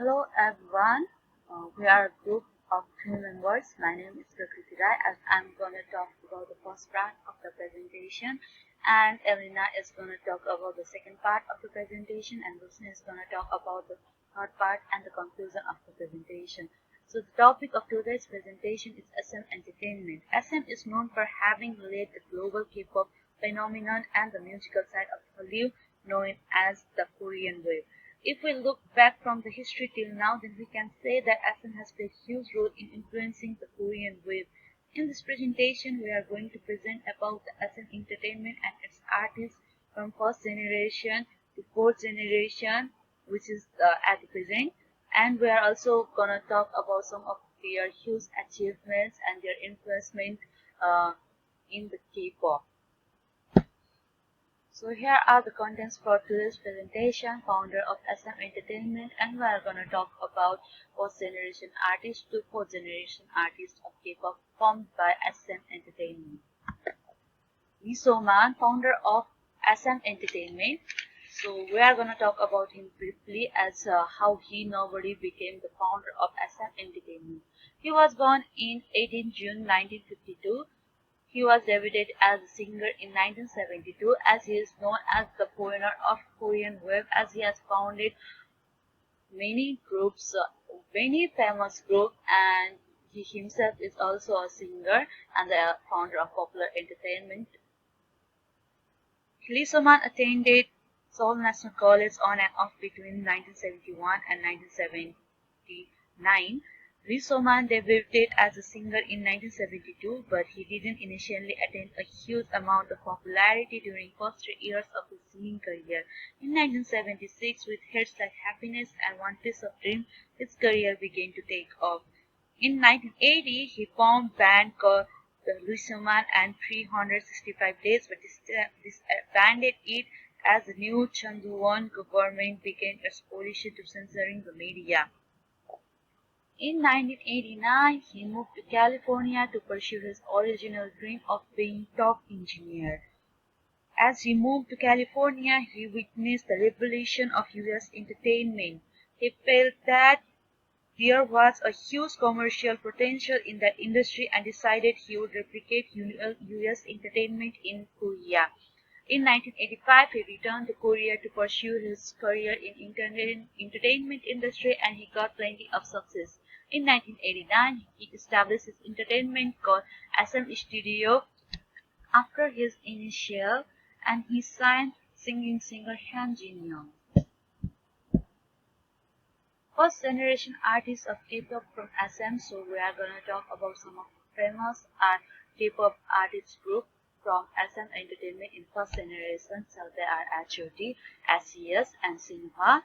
Hello everyone, we are a group of 3 members. My name is Prakriti Rai and I'm going to talk about the first part of the presentation, and Elena is going to talk about the second part of the presentation, and Rusna is going to talk about the third part and the conclusion of the presentation. So the topic of today's presentation is SM Entertainment. SM is known for having led the global K-pop phenomenon and the musical side of Hallyu known as the Korean Wave. If we look back from the history till now, then we can say that SM has played a huge role in influencing the Korean wave. In this presentation, we are going to present about the SM Entertainment and its artists from first generation to fourth generation, which is at the present. And we are also gonna talk about some of their huge achievements and their influencement uh, in the K-pop. So here are the contents for today's presentation. Founder of SM Entertainment, and we are gonna talk about first generation artists to fourth generation artists of K-pop formed by SM Entertainment. Lee So-man, founder of SM Entertainment. So we are gonna talk about him briefly as how he nobody became the founder of SM Entertainment. He was born in 18 June 1952. He was debuted as a singer in 1972, as he is known as the pioneer of Korean wave, as he has founded many groups, many famous groups, and he himself is also a singer and the founder of Popular Entertainment. Lee So-man attended Seoul National College on and off between 1971 and 1979. Lee So-man debuted as a singer in 1972, but he didn't initially attain a huge amount of popularity during first 3 years of his singing career. In 1976, with hits like Happiness and One Piece of Dream, his career began to take off. In 1980, he formed a band called the Lee So-man and 365 Days, but disbanded it as the new Changwon government began its policy to censoring the media. In 1989, he moved to California to pursue his original dream of being a top engineer. As he moved to California, he witnessed the revolution of US entertainment. He felt that there was a huge commercial potential in that industry and decided he would replicate US entertainment in Korea. In 1985, he returned to Korea to pursue his career in entertainment industry, and he got plenty of success. In 1989, he established his entertainment called SM Studio after his initial, and he signed singing singer Han Jin Young. First generation artists of K-pop from SM, so we are gonna talk about some of the famous K-pop artist group from SM Entertainment in first generation. So there are H.O.T, SES, and Sinha.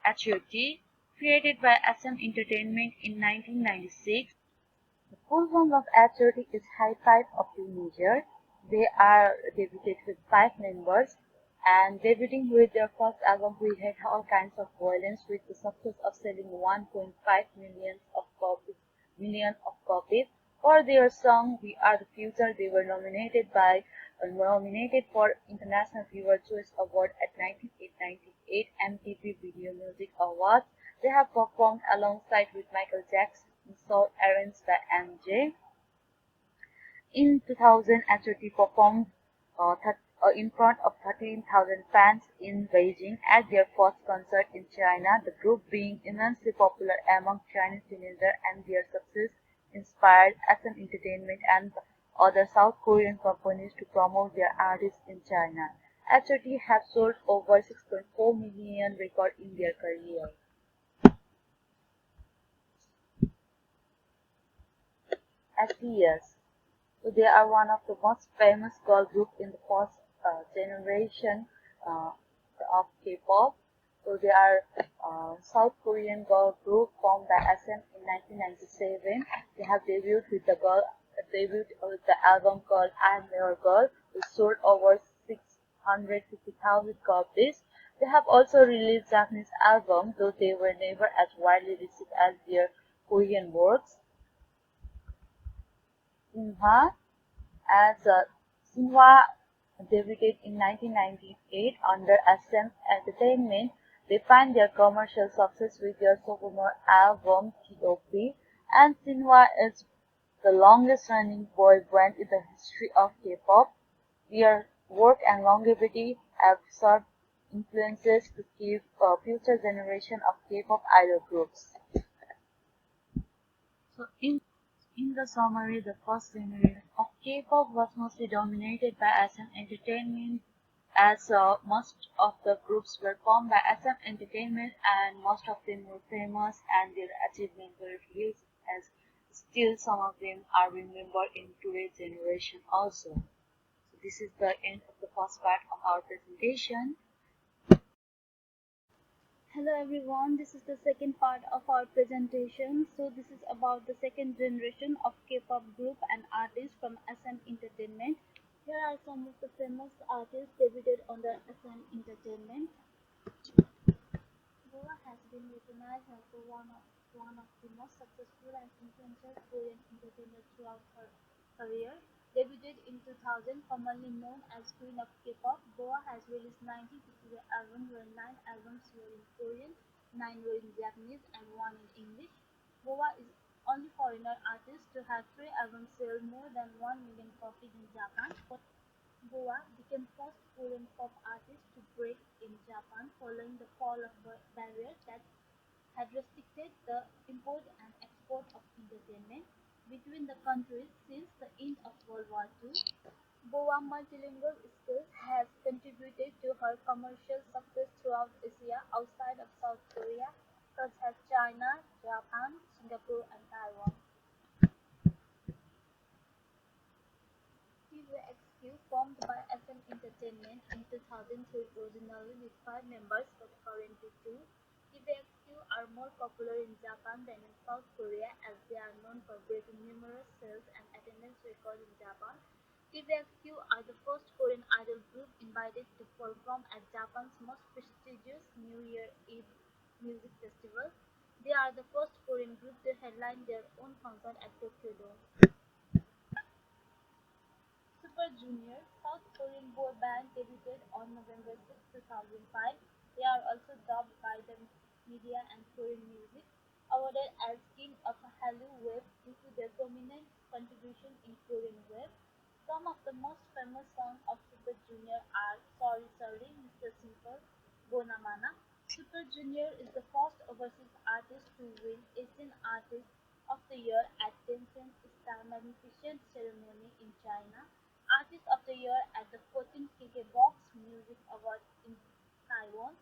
H.O.T, created by SM Entertainment in 1996. The full form of H.O.T is High Five of Teenagers. They are debuted with 5 members, and debuting with their first album, we had all kinds of violence, with the success of selling 1.5 million of copies. For their song "We Are the Future," they were nominated for International Viewer Choice Award at 1998 MTV Video Music Awards. They have performed alongside with Michael Jackson in song arranged by MJ. In 2000, H.O.T performed in front of 13,000 fans in Beijing at their first concert in China, the group being immensely popular among Chinese teenagers, and their success inspired SM Entertainment and other South Korean companies to promote their artists in China. H.O.T have sold over 6.4 million records in their career. SES. So they are one of the most famous girl group in the first generation uh, of K-pop. So they are South Korean girl group formed by SM in 1997. They have debuted with the album called I'm Your Girl, which sold over 650,000 copies. They have also released Japanese albums, though they were never as widely received as their Korean works. Sinha as Sinha debuted in 1998 under SM Entertainment. They find their commercial success with their sophomore album T.O.P., and Shinhwa is the longest-running boy band in the history of K-pop. Their work and longevity have served influences to give a future generation of K-pop idol groups. So in the summary, the first generation of K-pop was mostly dominated by SM Entertainment, as most of the groups were formed by SM Entertainment and most of them were famous and their achievements were huge, as still some of them are remembered in today's generation also. So this is the end of the first part of our presentation. Hello everyone, this is the second part of our presentation. So this is about the second generation of K-pop group and artists from SM Entertainment. Here are some of the famous artists debuted under SM Entertainment. Boa has been recognized as one of the most successful and influential Korean entertainers throughout her career. Debuted in 2000, commonly known as Queen of K-pop, Boa has released 90 studio albums, where 9 albums were in Korean, 9 were in Japanese, and 1 in English. Boa is only foreigner artist to have 3 albums sell more than 1 million copies in Japan. Boa became first Korean pop artist to break in Japan following the fall of barriers that had restricted the import and export of entertainment between the countries since the end of World War II. Boa's multilingual skills has contributed to her commercial success throughout Asia outside of South Korea, such as China, Japan, Singapore, and Taiwan. TVXQ, formed by SM Entertainment in 2003 originally with 5 members but currently 2, TVXQ are more popular in Japan than in South Korea as they are known for breaking numerous sales and attendance records in Japan. TVXQ are the first Korean idol group invited to perform at Japan's most prestigious New Year Eve music festival. They are the first Korean group to headline their own concert at Tokyo Dome. Super Junior, South Korean boy band, debuted on November 6, 2005. They are also dubbed by the media and Korean music, awarded as King of Hallyu Wave due to their prominent contribution in Korean wave. Some of the most famous songs of Super Junior are Sorry Sorry, Mr. Simple, Bonamana. Super Junior is the first overseas artist to win Asian Artist of the Year at Tencent's Star Magnificent ceremony in China, Artist of the Year at the 14th KKBox Music Awards in Taiwan,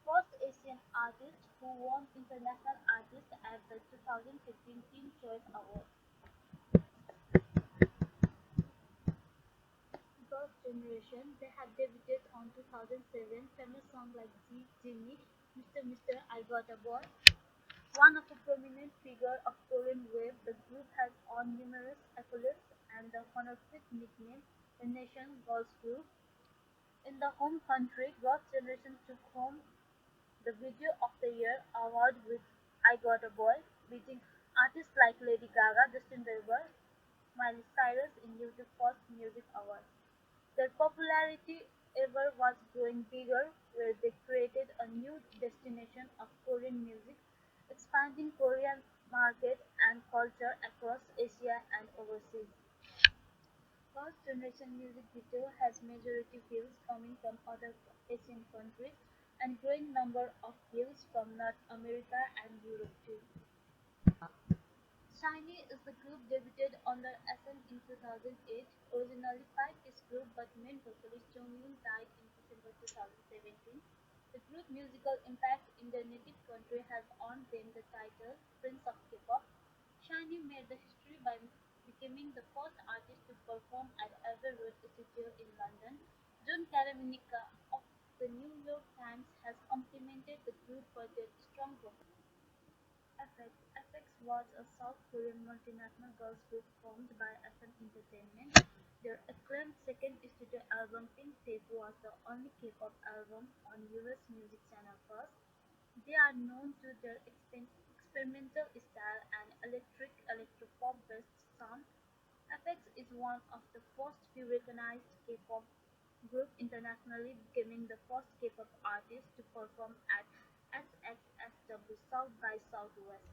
first Asian artist who won International Artist at the 2015 Teen Choice Awards. Girls' Generation, they have debuted on 2007 famous songs like Genie, Mr. I Got a Boy. One of the prominent figures of Korean wave, the group has won numerous accolades and the honorific nickname the nation's girls group. In the home country, Girls' Generation took home the Video of the Year award with I Got a Boy, beating artists like Lady Gaga, Justin Bieber, Miley Cyrus in YouTube First Music Awards. Their popularity ever was growing bigger, where they created a new destination of Korean music, expanding Korean market and culture across Asia and overseas. First generation music video has majority views coming from other Asian countries and growing number of views from North America and Europe too. Shiny is the group debuted under SM in 2008, originally five-piece group but main vocalist Jonghyun died in December 2017. The group's musical impact in their native country has earned them the title Prince of K-pop. Shiny made the history by becoming the first artist to perform at Abbey Road Studio in London. John Caramanica of the New York Times has complimented the group for their strong vocal. FX was a South Korean multinational girls group formed by SM Entertainment. Their acclaimed second studio album Pink Tape was the only K-pop album on US music channel First. They are known to their experimental style and electric electropop based sound. FX is one of the first few recognized K-pop group internationally, becoming the first K-pop artist to perform at SXSW South by Southwest.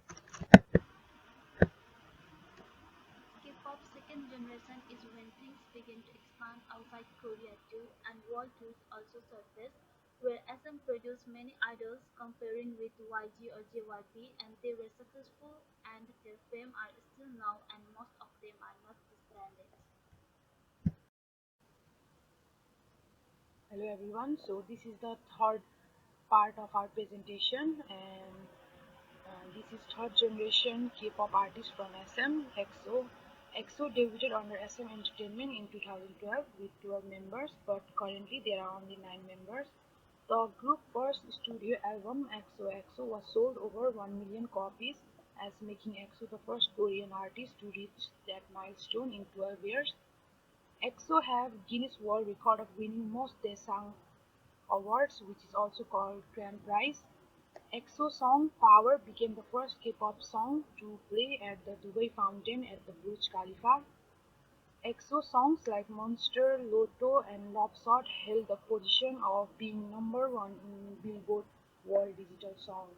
K-pop's second generation is when things began to expand outside Korea too, and world tours also surfaced, where SM produced many idols comparing with YG or JYP, and they were successful and their fame are still now, and most of them are not disbanded. Hello everyone, so this is the third part of our presentation, and this is third generation K-pop artist from SM, EXO. EXO debuted under SM Entertainment in 2012 with 12 members, but currently there are only 9 members. The group's first studio album, EXO EXO, was sold over 1 million copies, as making EXO the first Korean artist to reach that milestone in 12 years. EXO have Guinness World Record of winning most Daesang Awards, which is also called Grand Prize. EXO song "Power" became the first K-pop song to play at the Dubai Fountain at the Burj Khalifa. EXO songs like "Monster", "Lotto", and "Lopshot" held the position of being number one in Billboard World Digital Song.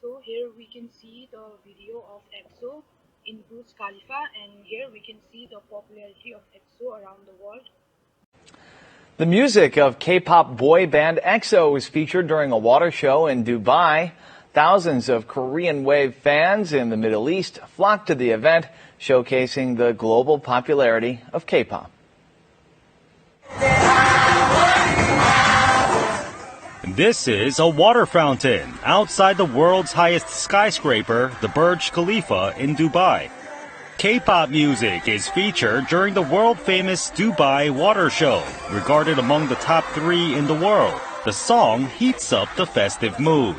So here we can see the video of EXO in Burj Khalifa, and here we can see the popularity of EXO around the world. The music of K-pop boy band EXO was featured during a water show in Dubai. Thousands of Korean Wave fans in the Middle East flocked to the event, showcasing the global popularity of K-pop. This is a water fountain outside the world's highest skyscraper, the Burj Khalifa in Dubai. K-pop music is featured during the world-famous Dubai Water Show, regarded among the top 3 in the world. The song heats up the festive mood.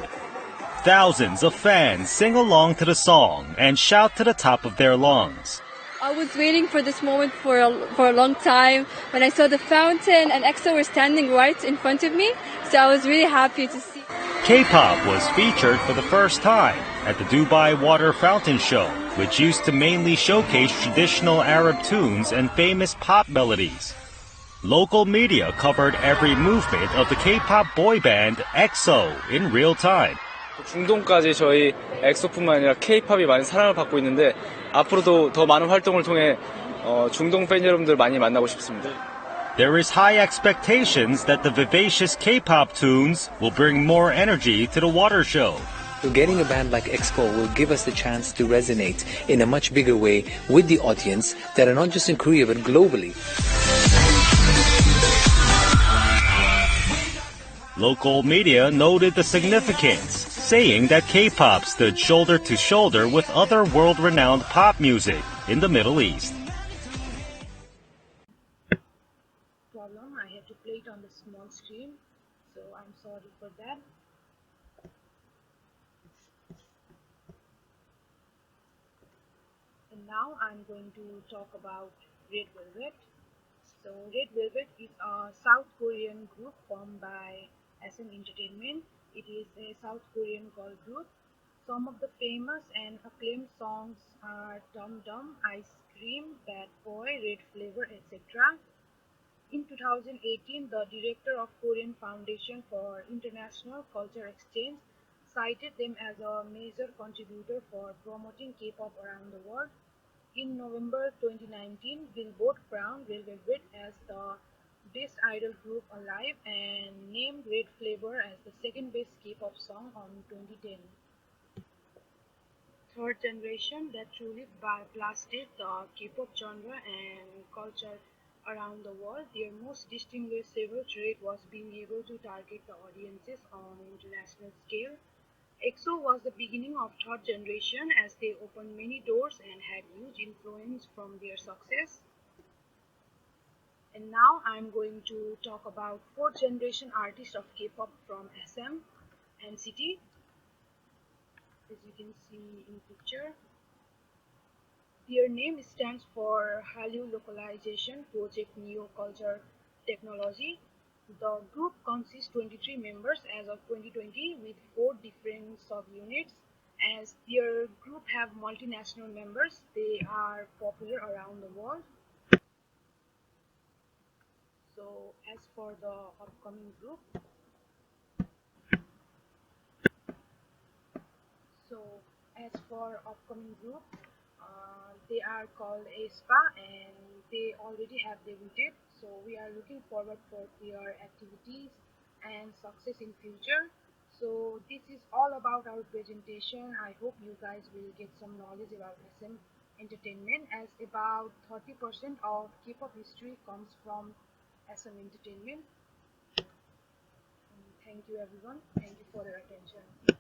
Thousands of fans sing along to the song and shout to the top of their lungs. I was waiting for this moment for a long time. When I saw the fountain and EXO were standing right in front of me, so I was really happy to see. K-pop was featured for the first time at the Dubai Water Fountain Show, which used to mainly showcase traditional Arab tunes and famous pop melodies. Local media covered every movement of the K-pop boy band EXO in real time. 중동까지 저희 엑소뿐만 아니라 K-팝이 많이 사랑을 받고 있는데 앞으로도 더 많은 활동을 통해 중동 팬 여러분들 많이 만나고 싶습니다. There is high expectations that the vivacious K-pop tunes will bring more energy to the water show. So getting a band like EXO will give us the chance to resonate in a much bigger way with the audience that are not just in Korea but globally. Local media noted the significance, saying that K-pop stood shoulder to shoulder with other world-renowned pop music in the Middle East. I had to play it on the small screen, so I'm sorry for that. And now I'm going to talk about Red Velvet. So Red Velvet is a South Korean group formed by SM Entertainment. It is a South Korean girl group. Some of the famous and acclaimed songs are Dum Dum, Ice Cream, Bad Boy, Red Flavor, etc. In 2018, the director of Korean Foundation for International Culture Exchange cited them as a major contributor for promoting K-pop around the world. In November 2019, Billboard crowned Red Velvet as the best idol group alive and named Red Flavor as the second best K-pop song on 2010. Third generation that truly blasted the K-pop genre and culture around the world. Their most distinguishable trait was being able to target the audiences on international scale. EXO was the beginning of third generation as they opened many doors and had huge influence from their success. And now I'm going to talk about fourth generation artist of K-pop from SM, NCT. As you can see in picture, their name stands for Hallyu Localization Project Neo Culture Technology. The group consists 23 members as of 2020 with 4 different subunits. As their group have multinational members, they are popular around the world. So as for the upcoming group, they are called aespa and they already have debuted. So we are looking forward for their activities and success in future. So this is all about our presentation. I hope you guys will get some knowledge about SM Entertainment, as about 30% of K-pop history comes from SM Entertainment. Thank you everyone. Thank you for your attention.